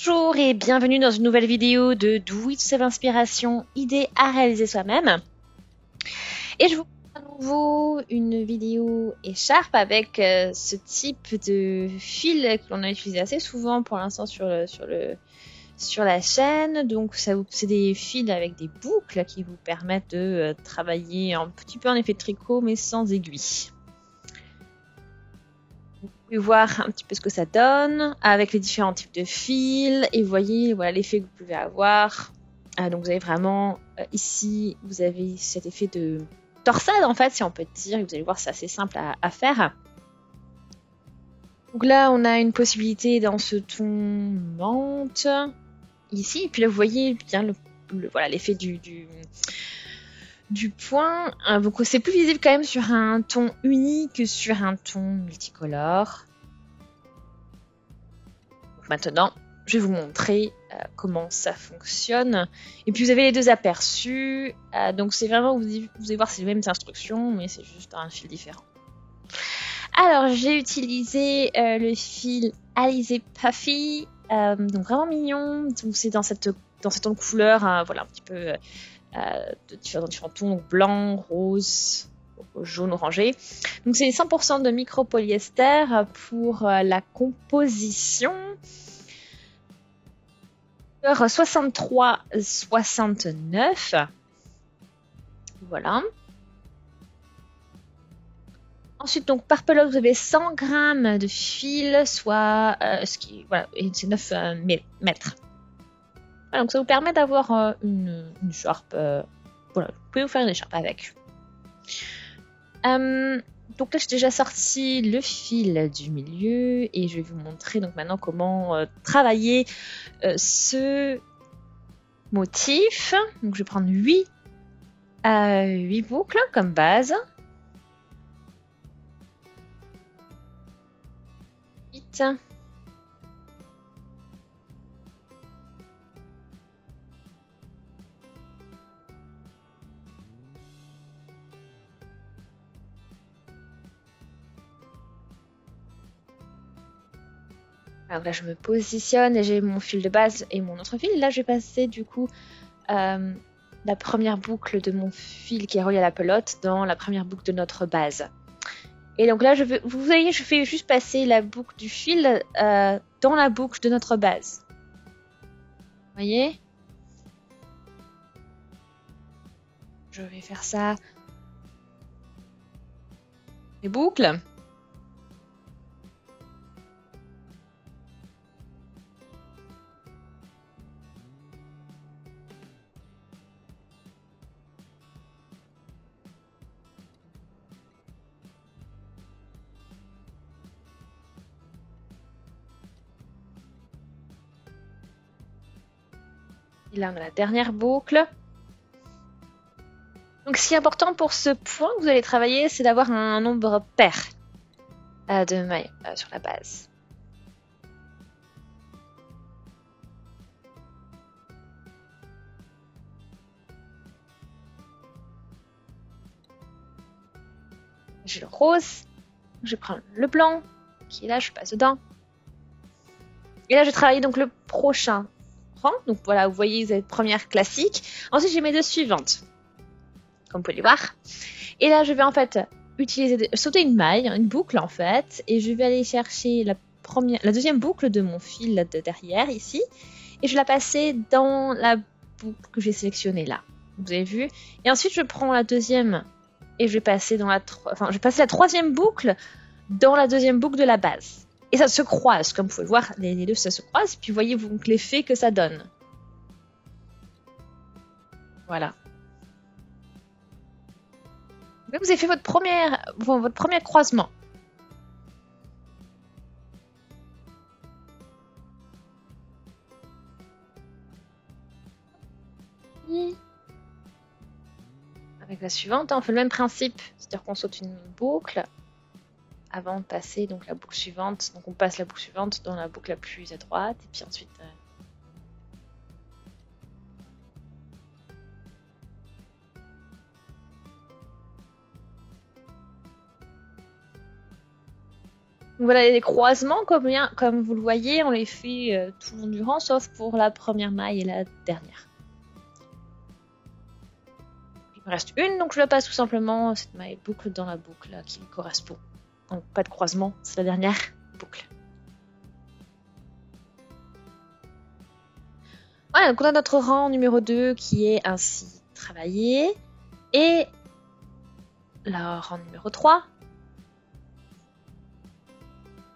Bonjour et bienvenue dans une nouvelle vidéo de Do It Yourself Inspiration, idée à réaliser soi-même. Et je vous propose à nouveau une vidéo écharpe avec ce type de fil que l'on a utilisé assez souvent pour l'instant sur la chaîne. Donc c'est des fils avec des boucles qui vous permettent de travailler un petit peu en effet de tricot mais sans aiguille. Vous pouvez voir un petit peu ce que ça donne avec les différents types de fils et vous voyez voilà l'effet que vous pouvez avoir. Donc vous avez vraiment ici vous avez cet effet de torsade en fait si on peut dire et vous allez voir c'est assez simple à faire. Donc là on a une possibilité dans ce ton menthe ici et puis là vous voyez bien voilà l'effet du point. Donc c'est plus visible quand même sur un ton uni que sur un ton multicolore. Donc maintenant, je vais vous montrer comment ça fonctionne. Et puis vous avez les deux aperçus. Donc c'est vraiment, vous allez voir, c'est les mêmes instructions, mais c'est juste un fil différent. Alors j'ai utilisé le fil Alizé Puffy, donc vraiment mignon. Donc c'est dans cette ton de couleur, voilà un petit peu de différents tons, donc blanc, rose, jaune, orangé. Donc c'est 100% de micropolyester pour la composition. 63,69. Voilà. Ensuite, donc par pelote, vous avez 100 grammes de fil, soit voilà, et c'est 9 mètres. Voilà, donc ça vous permet d'avoir une écharpe. Voilà, vous pouvez vous faire une écharpe avec. Donc là, j'ai déjà sorti le fil du milieu et je vais vous montrer donc maintenant comment travailler ce motif. Donc je vais prendre 8 boucles comme base. 8. Alors là, je me positionne et j'ai mon fil de base et mon autre fil. Là, je vais passer du coup la première boucle de mon fil qui est relié à la pelote dans la première boucle de notre base. Et donc là, vous voyez, je fais juste passer la boucle du fil dans la boucle de notre base. Vous voyez ? Je vais faire ça. Les boucles. Et là, on a la dernière boucle. Donc, ce qui est important pour ce point que vous allez travailler, c'est d'avoir un nombre pair de mailles sur la base. J'ai le rose, je prends le blanc qui est là, je passe dedans. Et là, je travaille donc le prochain rang. Donc voilà, vous voyez, vous avez première classique. Ensuite, j'ai mes deux suivantes, comme vous pouvez les voir. Et là, je vais en fait sauter une maille, une boucle en fait, et je vais aller chercher la deuxième boucle de mon fil de derrière ici, et je vais la passer dans la boucle que j'ai sélectionnée là. Vous avez vu? Et ensuite, je prends la deuxième et je vais passer la troisième boucle dans la deuxième boucle de la base. Et ça se croise, comme vous pouvez le voir, les deux ça se croise, puis voyez donc l'effet que ça donne. Voilà. Là, vous avez fait votre premier croisement. Avec la suivante, on fait le même principe, c'est-à-dire qu'on saute une boucle avant de passer donc la boucle suivante. Donc on passe la boucle suivante dans la boucle la plus à droite et puis ensuite Donc voilà, les croisements, comme vous le voyez, on les fait tout le long du rang, sauf pour la première maille et la dernière. Il me reste une, donc je la passe tout simplement cette maille boucle dans la boucle là, qui lui correspond. Donc pas de croisement, c'est la dernière boucle. Voilà, donc on a notre rang numéro 2 qui est ainsi travaillé. Et le rang numéro 3,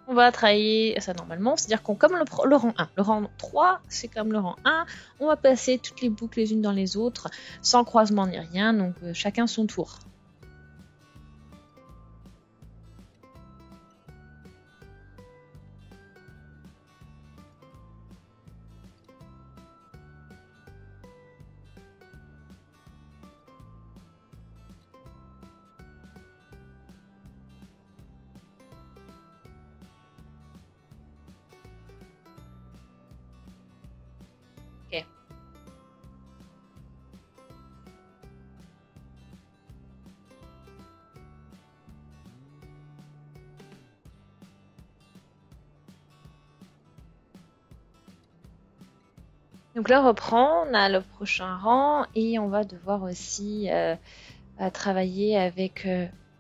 on va travailler ça normalement, c'est-à-dire qu'on comme le rang 1. Le rang 3, c'est comme le rang 1. On va passer toutes les boucles les unes dans les autres, sans croisement ni rien, donc chacun son tour. Ok. Donc là, on reprend, on a le prochain rang et on va devoir aussi travailler avec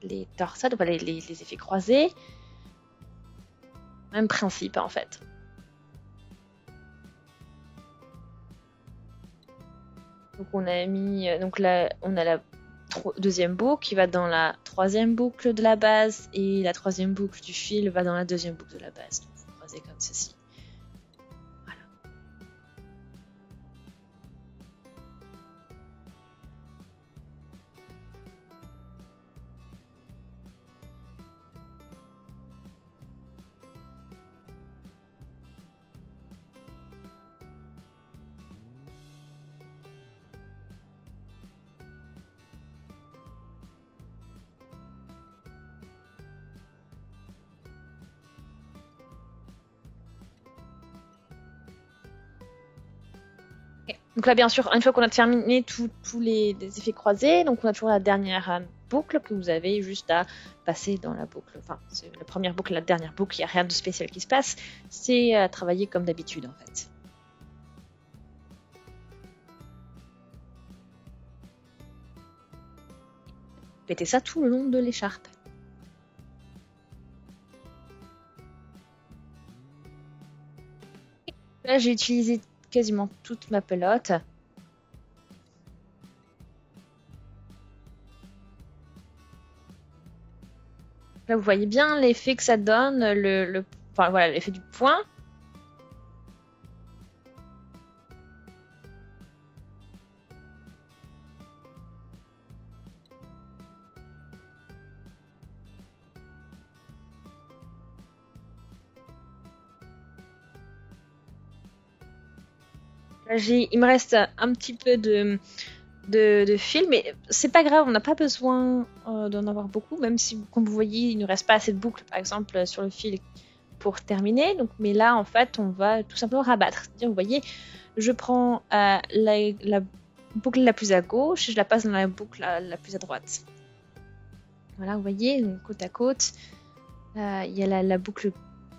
les torsades, voilà, les effets croisés. Même principe en fait. Donc on a mis, donc là, on a la deuxième boucle qui va dans la troisième boucle de la base et la troisième boucle du fil va dans la deuxième boucle de la base. Donc vous croisez comme ceci. Voilà. Donc là, bien sûr, une fois qu'on a terminé tous les effets croisés, donc on a toujours la dernière boucle que vous avez juste à passer dans la boucle. Enfin, c'est la première boucle, la dernière boucle, il n'y a rien de spécial qui se passe. C'est à travailler comme d'habitude en fait. Mettez ça tout le long de l'écharpe. Là, j'ai utilisé quasiment toute ma pelote. Là, vous voyez bien l'effet que ça donne, enfin voilà, l'effet du point. Là, il me reste un petit peu de fil, mais c'est pas grave, on n'a pas besoin d'en avoir beaucoup, même si, comme vous voyez, il ne reste pas assez de boucles, par exemple, sur le fil pour terminer. Donc, mais là, en fait, on va tout simplement rabattre. C'est-à-dire, vous voyez, je prends la boucle la plus à gauche et je la passe dans la boucle la plus à droite. Voilà, vous voyez, donc, côte à côte, il y a la boucle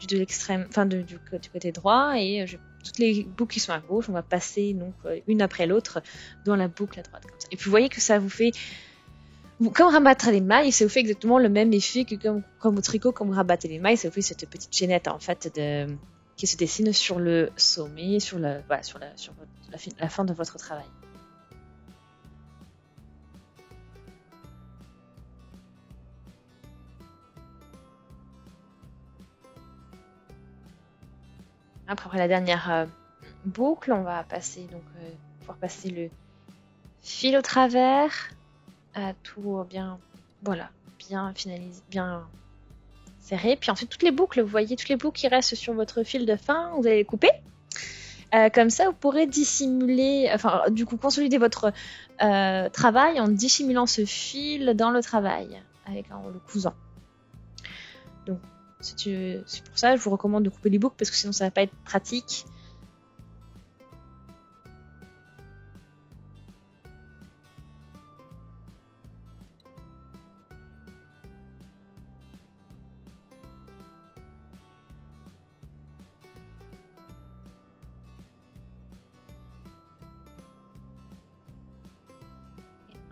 de l'extrême, enfin du côté droit et toutes les boucles qui sont à gauche, on va passer donc une après l'autre dans la boucle à droite comme ça. Et puis vous voyez que ça vous fait, comme rabattre les mailles, ça vous fait exactement le même effet que comme au tricot, quand vous rabattez les mailles, ça vous fait cette petite chaînette en fait qui se dessine sur le sommet, sur la fin de votre travail. Après la dernière boucle, on va passer donc pouvoir passer le fil au travers, tout bien, voilà, bien finalisé, bien serré. Puis ensuite toutes les boucles, vous voyez toutes les boucles qui restent sur votre fil de fin, vous allez les couper. Comme ça, vous pourrez dissimuler, enfin du coup consolider votre travail en dissimulant ce fil dans le travail, en le cousant. Donc c'est pour ça que je vous recommande de couper les boucles parce que sinon ça va pas être pratique.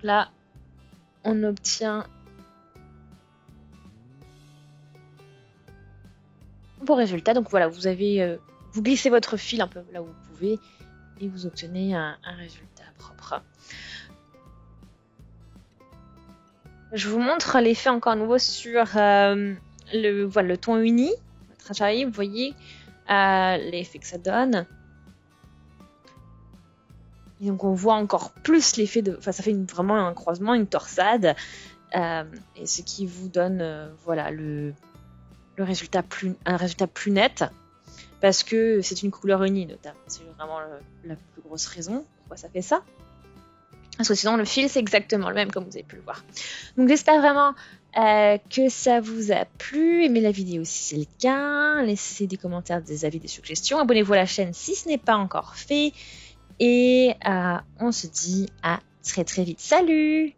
Là, on obtient un beau résultat. Donc voilà, vous avez, vous glissez votre fil un peu là où vous pouvez et vous obtenez un résultat propre. Je vous montre l'effet encore à nouveau sur le ton uni. Vous voyez l'effet que ça donne. Et donc on voit encore plus l'effet de... Enfin, ça fait vraiment un croisement, une torsade. Et ce qui vous donne voilà, un résultat plus net. Parce que c'est une couleur unie, notamment. C'est vraiment la plus grosse raison pourquoi ça fait ça. Parce que sinon, le fil, c'est exactement le même, comme vous avez pu le voir. Donc, j'espère vraiment que ça vous a plu. Aimez la vidéo si c'est le cas. Laissez des commentaires, des avis, des suggestions. Abonnez-vous à la chaîne si ce n'est pas encore fait. Et on se dit à très très vite. Salut!